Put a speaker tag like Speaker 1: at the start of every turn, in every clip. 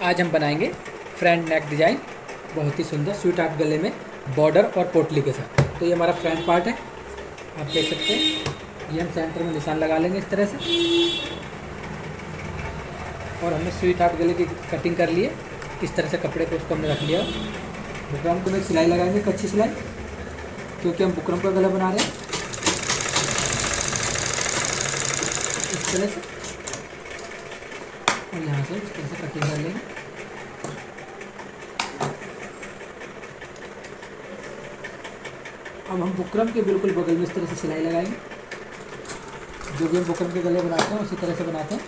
Speaker 1: आज हम बनाएंगे फ्रंट नेक डिज़ाइन, बहुत ही सुंदर स्वीट हार्ट गले में बॉर्डर और पोटली के साथ। तो ये हमारा फ्रंट पार्ट है, आप देख सकते हैं। ये हम सेंटर में निशान लगा लेंगे इस तरह से, और हमने स्वीट हार्ट गले की कटिंग कर ली है। इस तरह से कपड़े को उसको हमने रख लिया। बुकरम को में सिलाई लगाएंगे, कच्ची सिलाई, क्योंकि हम बुकरम का गला बना रहे हैं। इस तरह से, और यहाँ से इस तरह से कटिंग कर लेंगे। अब हम बुकरम के बिल्कुल बगल में इस तरह से सिलाई लगाएंगे। जो भी हम बुकरम के गले बनाते हैं उसी तरह से बनाते हैं।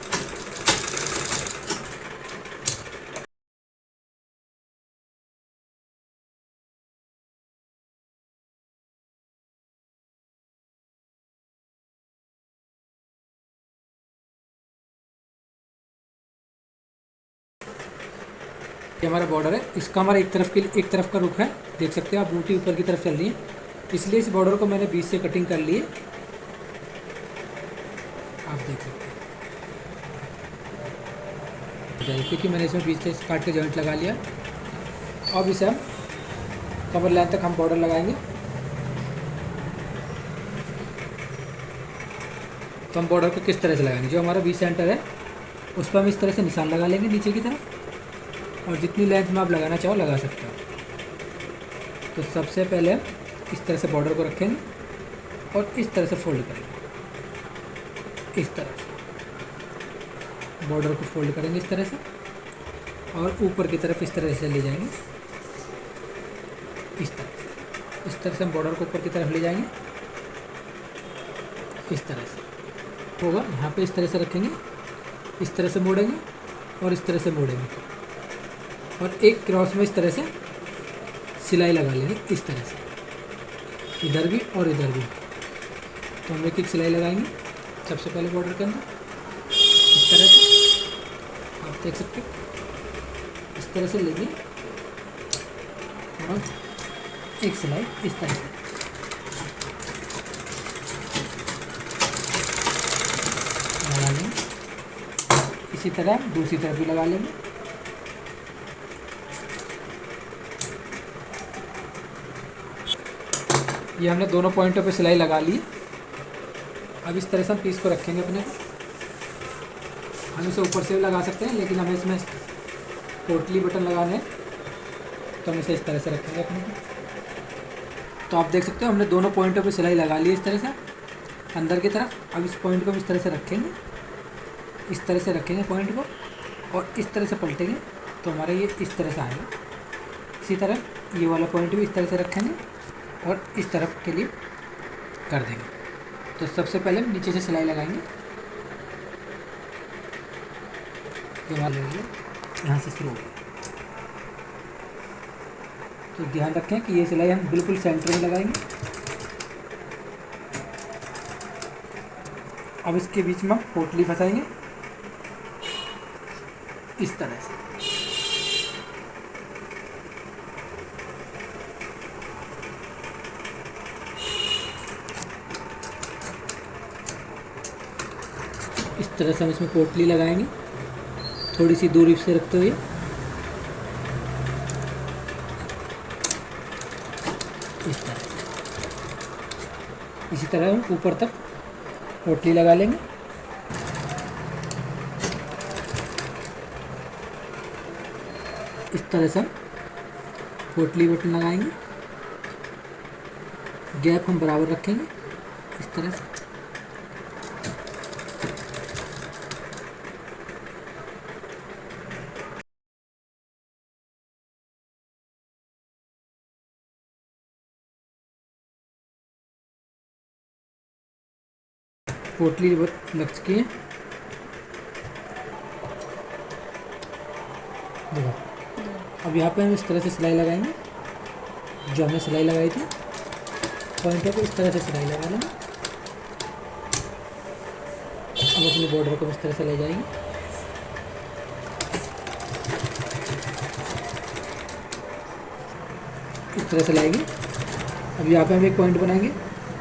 Speaker 1: ये हमारा बॉर्डर है, इसका हमारा एक तरफ का रुख है। देख सकते हैं आप, बूटी ऊपर की तरफ चल रही है, इसलिए इस बॉर्डर को मैंने बीच से कटिंग कर ली है। आप देख सकते हैं, क्योंकि मैंने इसमें बीच से काट के जॉइंट लगा लिया। अब इसे हम कमर लाइन तक हम बॉर्डर लगाएंगे। तो हम बॉर्डर को किस तरह से लगाएंगे, जो हमारा बी सेंटर है उस पर हम इस तरह से निशान लगा लेंगे नीचे की तरफ, और जितनी लेंथ में आप लगाना चाहो लगा सकते हो। तो सबसे पहले हम इस तरह से बॉर्डर को रखेंगे और इस तरह से फोल्ड करेंगे। इस तरह से बॉर्डर को फोल्ड करेंगे इस तरह से, और ऊपर की तरफ इस तरह से ले जाएंगे। इस तरह से हम बॉर्डर को ऊपर की तरफ ले जाएंगे। इस तरह से होगा, यहाँ पे इस तरह से रखेंगे, इस तरह से मोड़ेंगे और इस तरह से मोड़ेंगे, और एक क्रॉस में इस तरह से सिलाई लगा लेंगे। इस तरह से इधर भी और इधर भी। तो हम एक सिलाई लगाएंगे सबसे पहले बॉर्डर के अंदर, इस तरह से आप देख सकते हो। इस तरह से लेंगे और एक सिलाई इस तरह से लगा लेंगे। इसी तरह दूसरी तरफ भी लगा लेंगे। ये हमने दोनों पॉइंटों पे सिलाई लगा ली। अब इस तरह से हम पीस को रखेंगे अपने को। हम इसे ऊपर से भी लगा सकते हैं, लेकिन हमें इसमें पोटली बटन लगाने हैं, तो हम इसे इस तरह से रखेंगे अपने को। तो आप देख सकते हो हमने दोनों पॉइंटों पे सिलाई लगा ली इस तरह से अंदर की तरफ। अब इस पॉइंट को हम इस तरह से रखेंगे, इस तरह से रखेंगे पॉइंट को, और इस तरह से पलटेंगे तो हमारा ये इस तरह से आएगा। इसी तरह ये वाला पॉइंट भी इस तरह से रखेंगे और इस तरफ के लिए कर देंगे। तो सबसे पहले हम नीचे से सिलाई लगाएंगे, जो यहाँ से शुरू होगी। तो ध्यान रखें कि ये सिलाई हम बिल्कुल सेंटर में लगाएंगे। अब इसके बीच में हम पोटली फंसाएंगे इस तरह से। इस तरह से हम इसमें पोटली लगाएंगे, थोड़ी सी दूरी से रखते हुए। इस तरह, इसी तरह हम ऊपर तक पोटली लगा लेंगे। इस तरह से हम पोटली बटन लगाएंगे, गैप हम बराबर रखेंगे इस तरह से। पोटली लग चुकी है, देखो। अब यहाँ पे हम इस तरह से सिलाई लगाएंगे, जो हमने सिलाई लगाई थी पॉइंटों को इस तरह से सिलाई लगा लेंगे। अब अपने बॉर्डर को इस तरह से ले जाएंगे। इस तरह से लाएंगे। अब यहाँ पे हम एक पॉइंट बनाएंगे,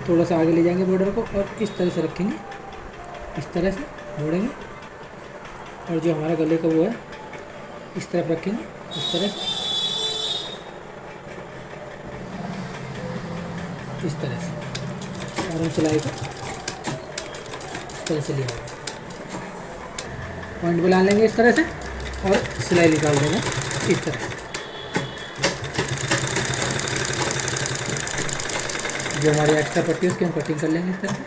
Speaker 1: थोड़ा सा आगे ले जाएंगे बॉर्डर को और इस तरह से रखेंगे, इस तरह से मोड़ेंगे, और जो हमारा गले का वो है इस तरफ रखेंगे इस तरह से, इस तरह से, और हम सिलाई को इस तरह से लिया पॉइंट बना लेंगे इस तरह से, और सिलाई निकाल देंगे इस तरह से। जो हमारी एक्स्ट्रा पट्टी है उसकी हम कटिंग कर लेंगे इस तरह से।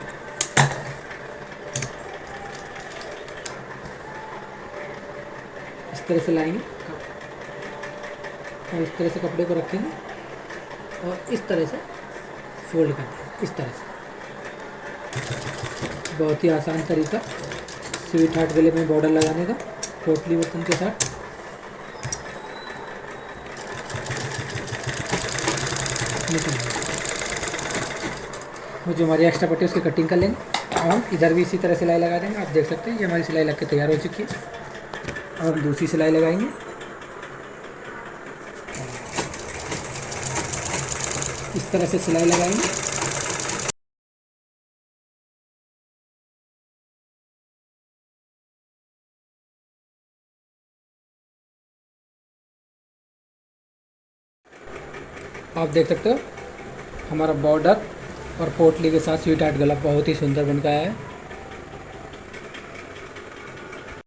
Speaker 1: इस तरह से लाएंगे और इस तरह से कपड़े को रखेंगे और इस तरह से फोल्ड कर देंगे इस तरह से। बहुत ही आसान तरीका स्वीट हार्ट गले में बॉर्डर लगाने का पोटली बटन के साथ। वो जो हमारी एक्स्ट्रा पट्टी है उसकी कटिंग कर लेंगे और हम इधर भी इसी तरह सिलाई लगा देंगे। आप देख सकते हैं ये हमारी सिलाई लग के तैयार हो चुकी है। अब हम दूसरी सिलाई लगाएंगे। इस तरह से सिलाई लगाएंगे। आप देख सकते हो हमारा बॉर्डर और पोटली के साथ स्वीट हार्ट गला बहुत ही सुंदर बन गया है।